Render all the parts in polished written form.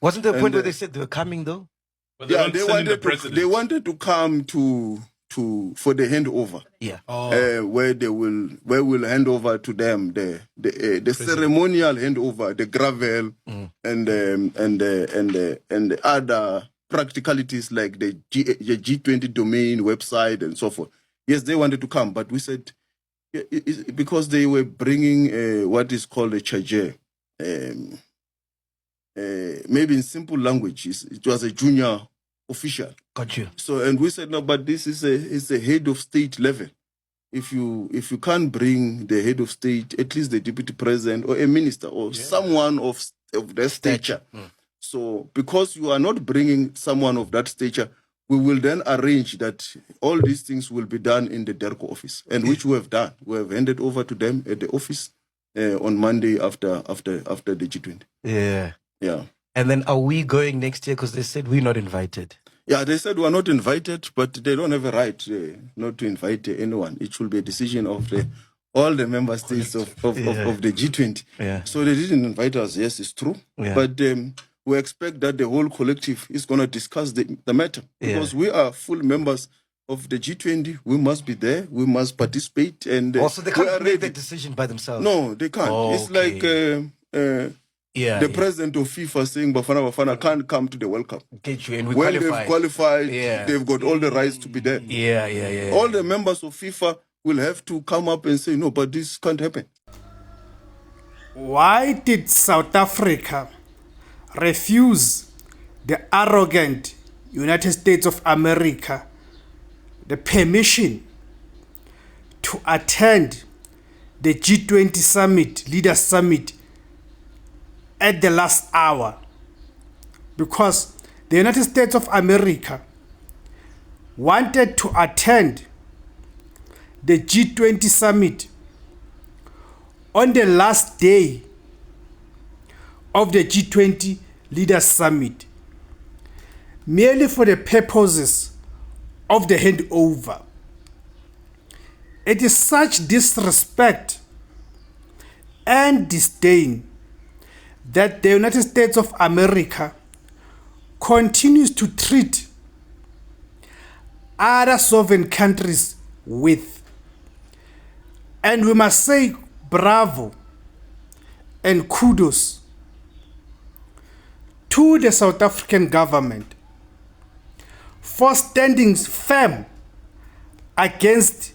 Wasn't there a point where they said they were coming though? But they wanted to come for the handover. Yeah. Where we'll hand over to them the ceremonial handover, the gravel and the other practicalities like the G20 domain website and so forth. Yes, they wanted to come, but we said because they were bringing what is called a charger. Maybe in simple language, it was a junior official. Got you. So, and we said no, but this is a head of state level. If you can't bring the head of state, at least the deputy president or a minister or someone of their stature. So, because you are not bringing someone of that stature, we will then arrange that all these things will be done in the DERCO office, and which we have done. We have handed over to them at the office on Monday after the G20. Yeah. Yeah. And then are we going next year? Because they said we're not invited. Yeah, they said we're not invited, but they don't have a right not to invite anyone. It should be a decision of all the member states of the G20. Yeah. So they didn't invite us. Yes, it's true. Yeah. But we expect that the whole collective is going to discuss the matter. Because we are full members of the G20. We must be there. We must participate. And also, they can't make that decision by themselves. No, they can't. It's like... the president of FIFA saying Bafana can't come to the World Cup. Get you, and we they've qualified, they've got all the rights to be there. Yeah. All the members of FIFA will have to come up and say, no, but this can't happen. Why did South Africa refuse the arrogant United States of America the permission to attend the G20 Summit, Leaders Summit, at the last hour? Because the United States of America wanted to attend the G20 Summit on the last day of the G20 Leaders Summit, merely for the purposes of the handover. It is such disrespect and disdain that the United States of America continues to treat other sovereign countries with. And we must say bravo and kudos to the South African government for standing firm against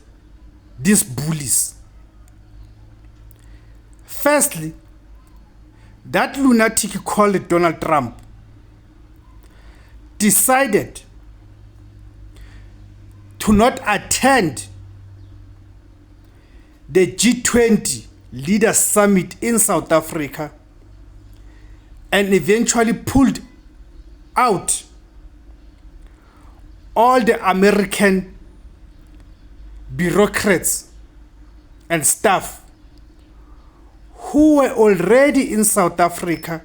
these bullies. Firstly, that lunatic called Donald Trump decided to not attend the G20 Leaders Summit in South Africa and eventually pulled out all the American bureaucrats and staff who were already in South Africa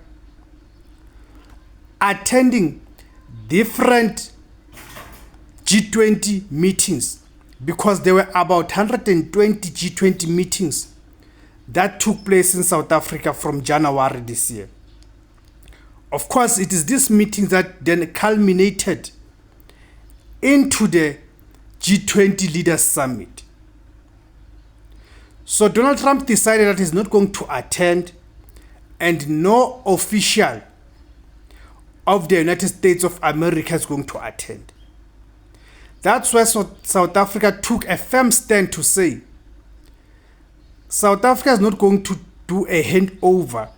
attending different G20 meetings, because there were about 120 G20 meetings that took place in South Africa from January this year. Of course, it is this meeting that then culminated into the G20 Leaders Summit. So Donald Trump decided that he's not going to attend, and no official of the United States of America is going to attend. That's why South Africa took a firm stand to say South Africa is not going to do a handover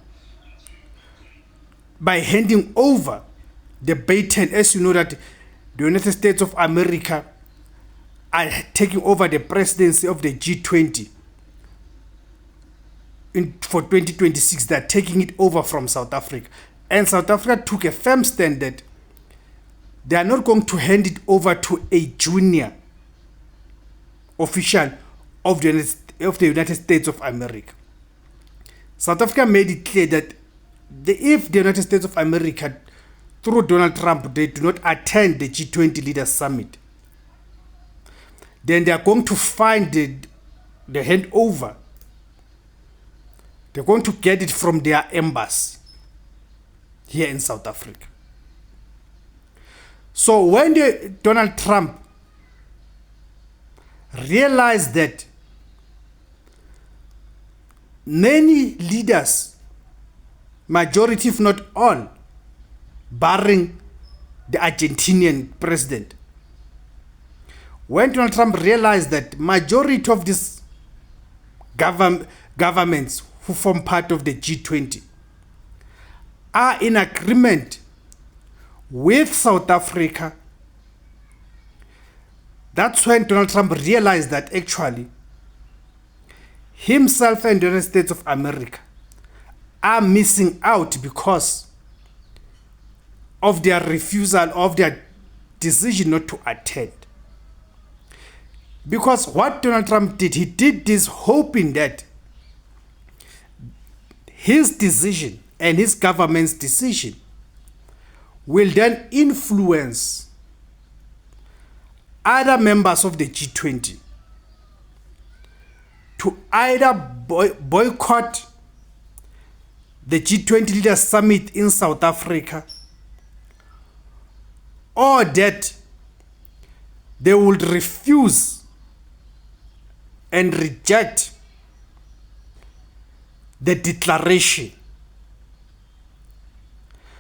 by handing over the baton. As you know, that the United States of America are taking over the presidency of the G20 for 2026. They're taking it over from South Africa. And South Africa took a firm stand that they are not going to hand it over to a junior official of the United States of America. South Africa made it clear that if the United States of America, through Donald Trump, they do not attend the G20 Leaders Summit, then they are going to find the handover. They're going to get it from their embassy here in South Africa. So when Donald Trump realized that many leaders, majority if not all, barring the Argentinian president, when Donald Trump realized that majority of these governments who form part of the G20 are in agreement with South Africa, that's when Donald Trump realized that actually himself and the United States of America are missing out because of their refusal, of their decision not to attend. Because what Donald Trump did, he did this hoping that his decision and his government's decision will then influence other members of the G20 to either boycott the G20 Leaders Summit in South Africa, or that they would refuse and reject the declaration.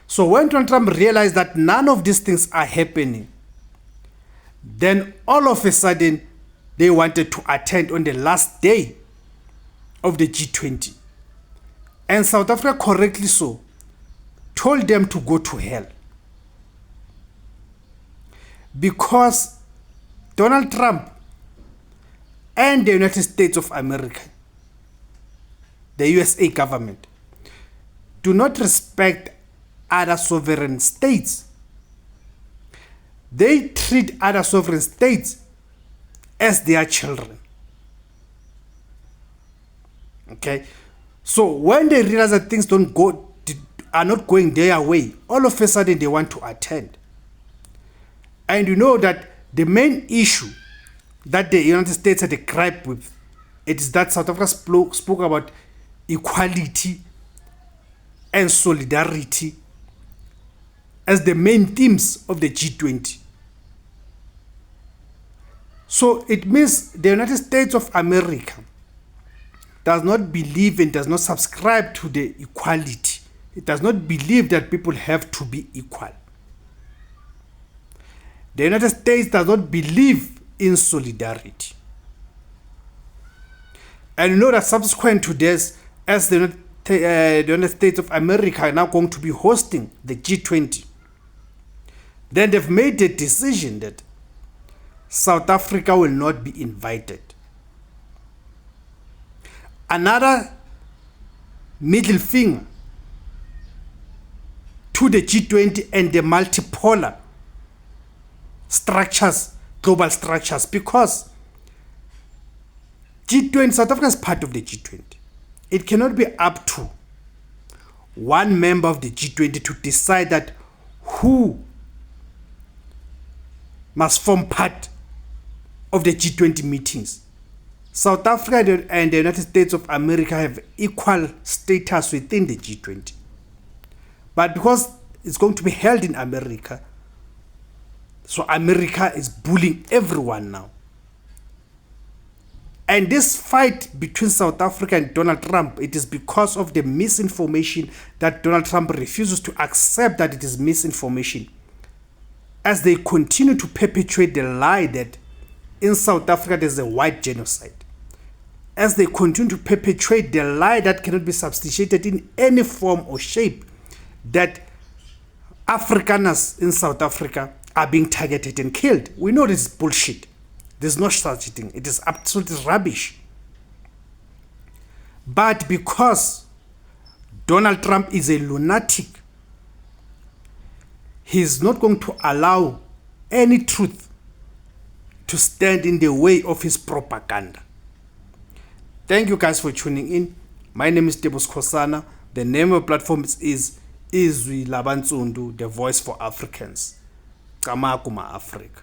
So when Donald Trump realized that none of these things are happening, then all of a sudden they wanted to attend on the last day of the G20. And South Africa, correctly so, told them to go to hell. Because Donald Trump and the United States of America, the USA government, do not respect other sovereign states. They treat other sovereign states as their children. Okay? So when they realize that things are not going their way, all of a sudden they want to attend. And you know that the main issue that the United States had a gripe with, it is that South Africa spoke about equality and solidarity as the main themes of the G20. So it means the United States of America does not believe and does not subscribe to the equality. It does not believe that people have to be equal. The United States does not believe in solidarity. And you know that subsequent to this, as the United States of America are now going to be hosting the G20, then they've made the decision that South Africa will not be invited. Another middle finger to the G20 and the multipolar structures, global structures, because G20, South Africa is part of the G20. It cannot be up to one member of the G20 to decide that who must form part of the G20 meetings. South Africa and the United States of America have equal status within the G20. But because it's going to be held in America, so America is bullying everyone now. And this fight between South Africa and Donald Trump, it is because of the misinformation that Donald Trump refuses to accept that it is misinformation, as they continue to perpetuate the lie that in South Africa there's a white genocide, as they continue to perpetuate the lie that cannot be substantiated in any form or shape, that Afrikaners in South Africa are being targeted and killed. We know this is bullshit. There's no such thing. It is absolutely rubbish. But because Donald Trump is a lunatic, he's not going to allow any truth to stand in the way of his propaganda. Thank you guys for tuning in. My name is Tebus Kosana. The name of the platform is IZWI, the voice for Africans. Kamakuma Africa.